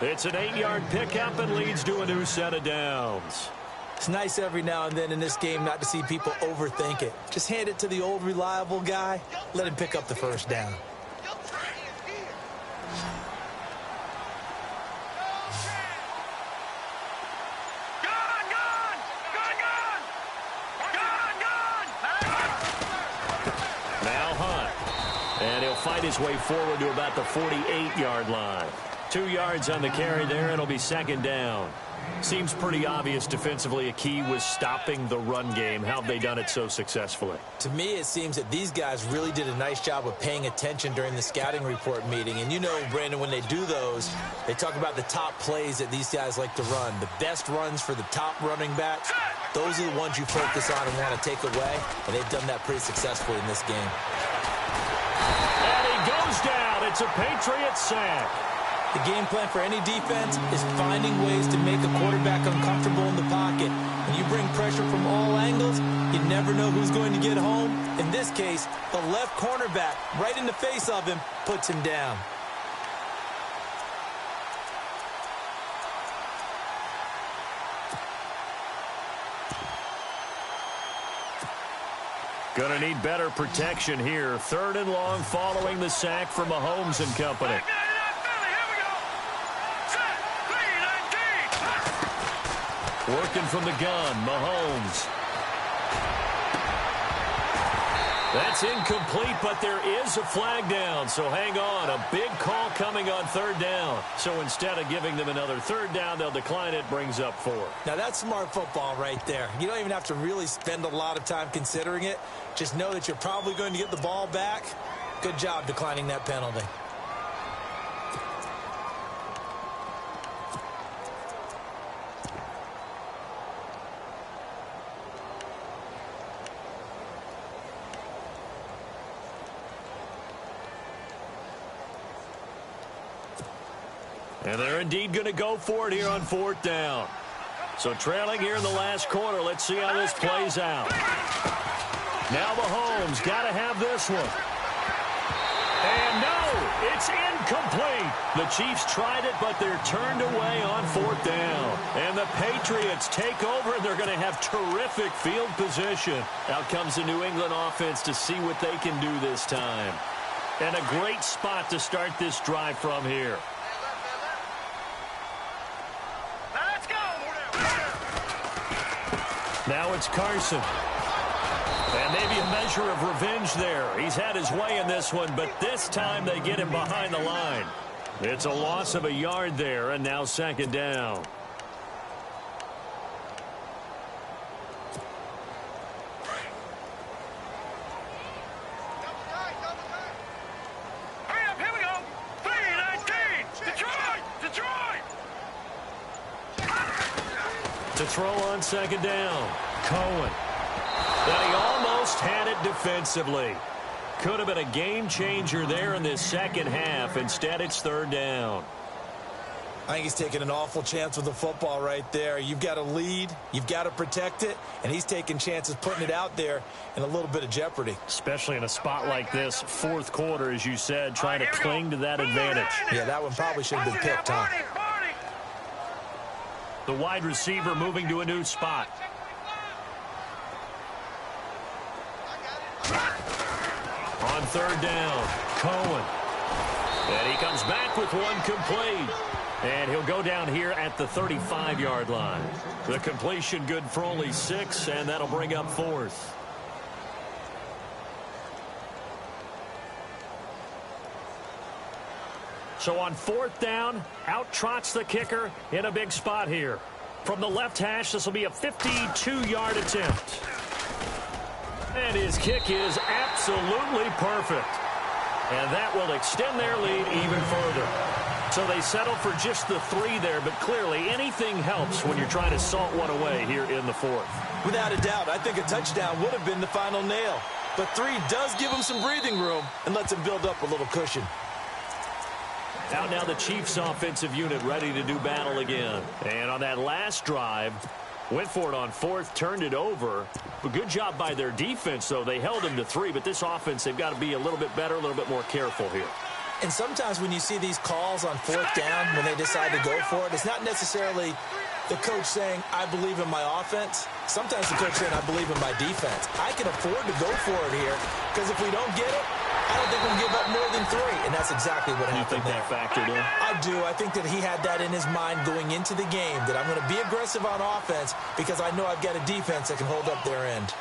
It's an 8-yard pickup and leads to a new set of downs. It's nice every now and then in this game not to see people overthink it. Just hand it to the old reliable guy. Let him pick up the first down. Fight his way forward to about the 48-yard line. 2 yards on the carry there, and it'll be 2nd down. Seems pretty obvious defensively a key was stopping the run game. How have they done it so successfully? To me, it seems that these guys really did a nice job of paying attention during the scouting report meeting. And you know, Brandon, when they do those, they talk about the top plays that these guys like to run. The best runs for the top running backs, those are the ones you focus on and want to take away. And they've done that pretty successfully in this game. Goes down. It's a Patriots sack. The game plan for any defense is finding ways to make a quarterback uncomfortable in the pocket. When you bring pressure from all angles, you never know who's going to get home. In this case, the left cornerback, right in the face of him, puts him down. Going to need better protection here. 3rd and long following the sack from Mahomes and company. Working from the gun, Mahomes. That's incomplete, but there is a flag down, so hang on. A big call coming on 3rd down. So instead of giving them another 3rd down, they'll decline it, brings up 4. Now that's smart football right there. You don't even have to really spend a lot of time considering it. Just know that you're probably going to get the ball back. Good job declining that penalty. And they're indeed going to go for it here on 4th down. So trailing here in the last quarter. Let's see how this plays out. Now Mahomes got to have this one. And no, it's incomplete. The Chiefs tried it, but they're turned away on 4th down. And the Patriots take over, and they're going to have terrific field position. Out comes the New England offense to see what they can do this time. And a great spot to start this drive from here. Now it's Carson. And maybe a measure of revenge there. He's had his way in this one, but this time they get him behind the line. It's a loss of a yard there, and now 2nd down. Hurry up, here we go. 3-19. Detroit. To throw on 2nd down. Cohen. But he almost had it defensively. Could have been a game changer there in this second half. Instead, it's 3rd down. I think he's taking an awful chance with the football right there. You've got to lead, you've got to protect it, and he's taking chances putting it out there in a little bit of jeopardy. Especially in a spot like this, fourth quarter, as you said, trying to cling to that advantage. Yeah, that one probably should have been picked, huh? The wide receiver moving to a new spot. On third down, Cohen. And he comes back with one complete. And he'll go down here at the 35-yard line. The completion good for only 6, and that'll bring up fourth. So on fourth down, out trots the kicker in a big spot here. From the left hash, this will be a 52-yard attempt. And his kick is absolutely perfect. And that will extend their lead even further. So they settle for just the 3 there, but clearly anything helps when you're trying to salt one away here in the fourth. Without a doubt, I think a touchdown would have been the final nail. But 3 does give him some breathing room and lets him build up a little cushion. Out now the Chiefs offensive unit ready to do battle again. And on that last drive, went for it on fourth, turned it over. But good job by their defense, though. They held him to 3, but this offense, they've got to be a little bit better, a little bit more careful here. And sometimes when you see these calls on fourth down, when they decide to go for it, it's not necessarily the coach saying, I believe in my offense. Sometimes the coach saying, I believe in my defense. I can afford to go for it here, because if we don't get it, I don't think we'll give up more than 3. And that's exactly what happened there. You think that factored in? I do. I think that he had that in his mind going into the game, that I'm going to be aggressive on offense because I know I've got a defense that can hold up their end.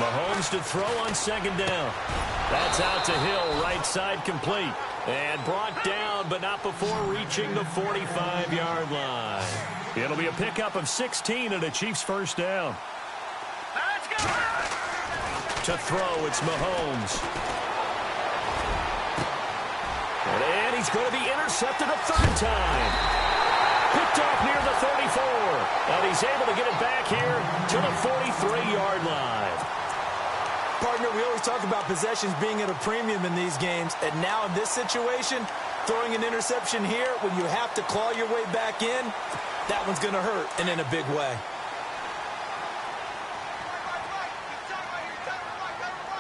Mahomes to throw on second down. That's out to Hill, right side complete. And brought down, but not before reaching the 45-yard line. It'll be a pickup of 16 and a Chiefs first down. Let's go! To throw, it's Mahomes. And he's going to be intercepted a third time. Picked off near the 34. And he's able to get it back here to the 43-yard line. Partner, we always talk about possessions being at a premium in these games, and now in this situation, throwing an interception here when you have to claw your way back in, that one's going to hurt, and in a big way.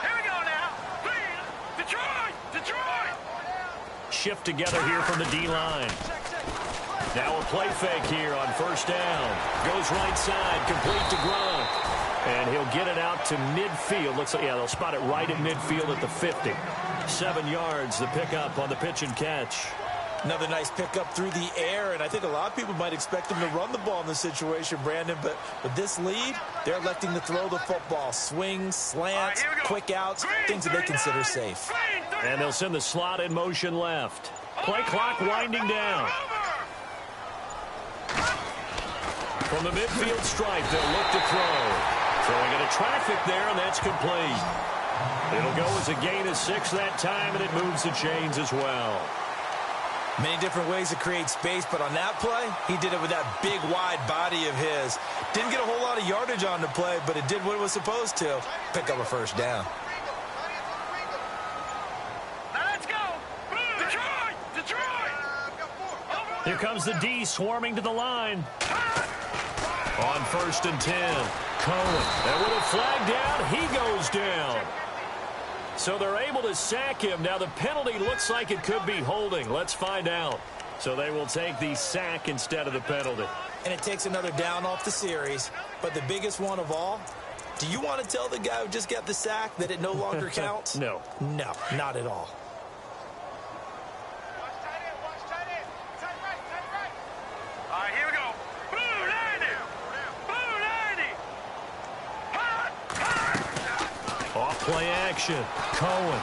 Here we go now. Detroit! Detroit! Shift together here from the D-line. Now a play fake here on first down. Goes right side, complete to Gronk. And he'll get it out to midfield. Looks like, yeah, they'll spot it right at midfield at the 50. 7 yards, the pickup on the pitch and catch. Another nice pickup through the air, and I think a lot of people might expect him to run the ball in this situation, Brandon, but with this lead, they're electing to throw the football. Swings, slants, quick outs, things that they consider safe. And they'll send the slot in motion left. Play clock winding down. From the midfield stripe, they'll look to throw. Throwing into traffic there, and that's complete. It'll go as a gain of 6 that time, and it moves the chains as well. Many different ways to create space, but on that play, he did it with that big, wide body of his. Didn't get a whole lot of yardage on the play, but it did what it was supposed to. Pick up a first down. Let's go! Detroit! Detroit! Here comes the D swarming to the line. On first and 10, Cohen. And with a flag down, he goes down. So they're able to sack him. Now the penalty looks like it could be holding. Let's find out. So they will take the sack instead of the penalty. And it takes another down off the series. But the biggest one of all, do you want to tell the guy who just got the sack that it no longer counts? No. No, not at all. All right, here we go. Blue 90! Blue 90! Hot! Hot! Off play action. Cohen.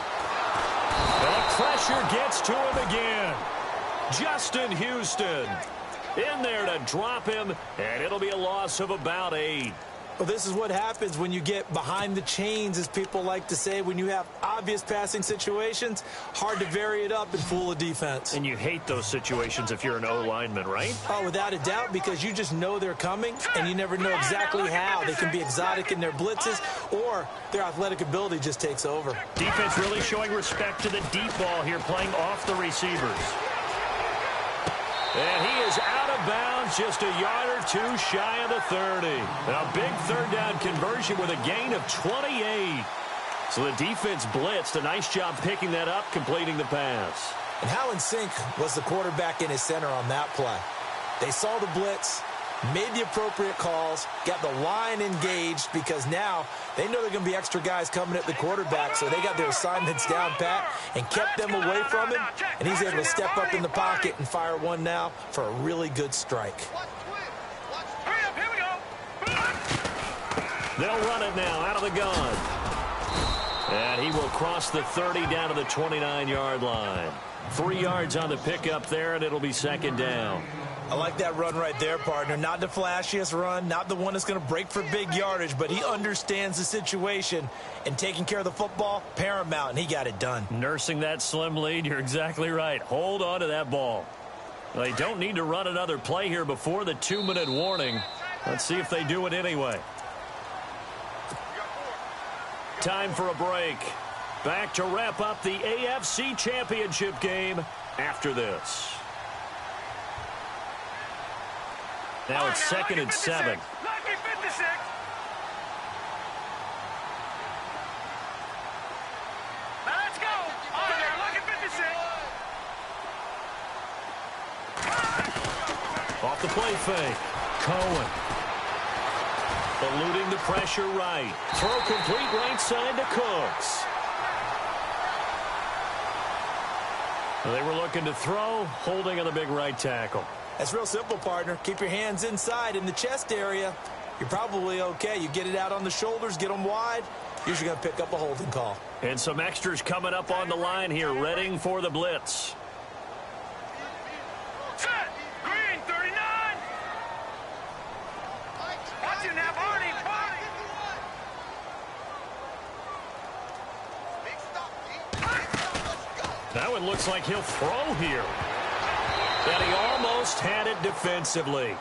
The pressure gets to him again. Justin Houston in there to drop him, and it'll be a loss of about 8. Well, this is what happens when you get behind the chains, as people like to say. When you have obvious passing situations, hard to vary it up and fool a defense. And you hate those situations if you're an O-lineman, right? Oh, without a doubt, because you just know they're coming, and you never know exactly how. They can be exotic in their blitzes, or their athletic ability just takes over. Defense really showing respect to the deep ball here, playing off the receivers. And he is out of bounds, just a yard or two shy of the 30. And a big third down conversion with a gain of 28. So the defense blitzed. A nice job picking that up, completing the pass. And how in sync was the quarterback and his center on that play? They saw the blitz, made the appropriate calls, got the line engaged, because now they know there are going to be extra guys coming at the quarterback, so they got their assignments down pat and kept them away from him, and he's able to step up in the pocket and fire one now for a really good strike. They'll run it now out of the gun. And he will cross the 30 down to the 29-yard line. 3 yards on the pickup there, and it'll be second down. I like that run right there, partner. Not the flashiest run, not the one that's going to break for big yardage, but he understands the situation, and taking care of the football, paramount, and he got it done. Nursing that slim lead, you're exactly right. Hold on to that ball. They don't need to run another play here before the 2-minute warning. Let's see if they do it anyway. Time for a break. Back to wrap up the AFC Championship game after this. Now it's 2nd and 7. Let's go. On there, lucky 56. Off the play fake. Cohen. Eluding the pressure right. Throw complete right side to Cooks. They were looking to throw, holding on the big right tackle. That's real simple, partner. Keep your hands inside in the chest area. You're probably okay. You get it out on the shoulders, get them wide. Usually going to pick up a holding call. And some extras coming up on the line here, readying for the blitz. Set. Green 39. Watch it now, Barney. That one looks like he'll throw here. And he almost had it defensively.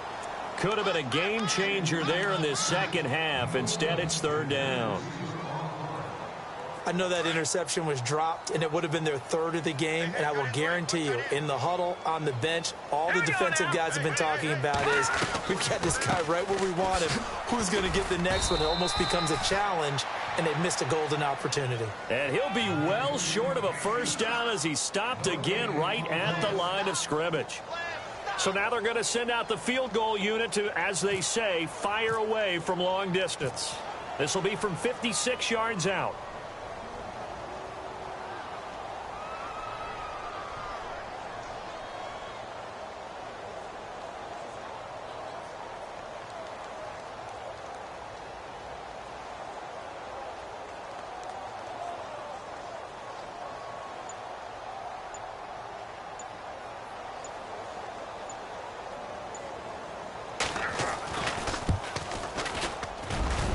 Could have been a game changer there in this second half. Instead, it's third down. I know that interception was dropped, and it would have been their third of the game, and I will guarantee you, in the huddle, on the bench, all the defensive guys have been talking about is, we've got this guy right where we want him. Who's going to get the next one? It almost becomes a challenge, and they've missed a golden opportunity. And he'll be well short of a first down as he stopped again right at the line of scrimmage. So now they're going to send out the field goal unit to, as they say, fire away from long distance. This will be from 56 yards out.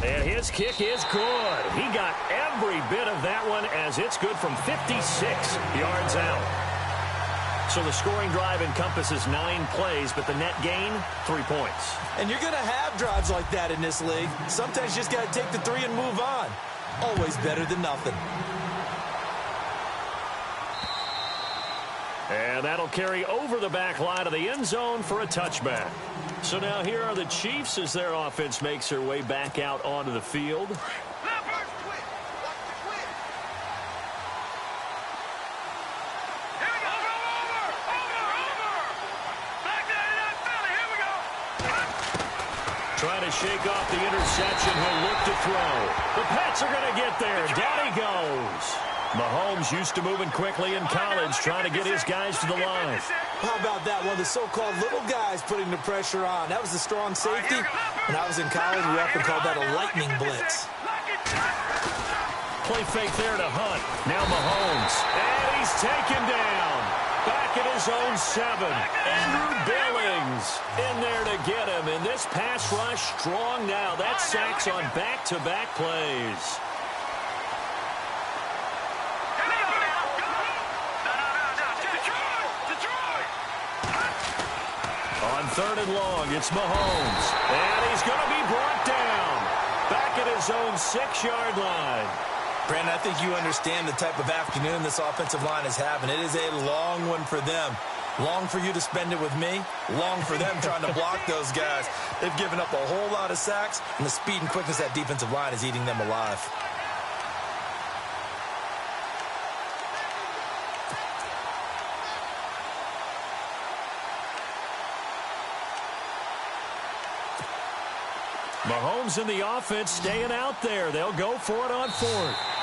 And his kick is good. He got every bit of that one as it's good from 56 yards out. So the scoring drive encompasses 9 plays, but the net gain, 3 points. And you're going to have drives like that in this league. Sometimes you just got to take the 3 and move on. Always better than nothing. And that'll carry over the back line of the end zone for a touchback. So now here are the Chiefs as their offense makes their way back out onto the field. Trying to shake off the interception. He'll look to throw. The Pats are going to get there. Down he goes. Mahomes used to moving quickly in college, trying to get his guys to the line. How about that? One of the so-called little guys putting the pressure on. That was the strong safety. When I was in college, we often called that a lightning blitz. Play fake there to Hunt. Now Mahomes. And he's taken down. Back back at his own 7. Andrew Billings in there to get him. And this pass rush strong now. That's sacks on back-to-back plays. On 3rd and long, it's Mahomes. And he's going to be brought down. Back at his own 6-yard line. Brandon, I think you understand the type of afternoon this offensive line is having. It is a long one for them. Long for you to spend it with me. Long for them trying to block those guys. They've given up a whole lot of sacks, and the speed and quickness of that defensive line is eating them alive. Mahomes and the offense staying out there. They'll go for it on 4th.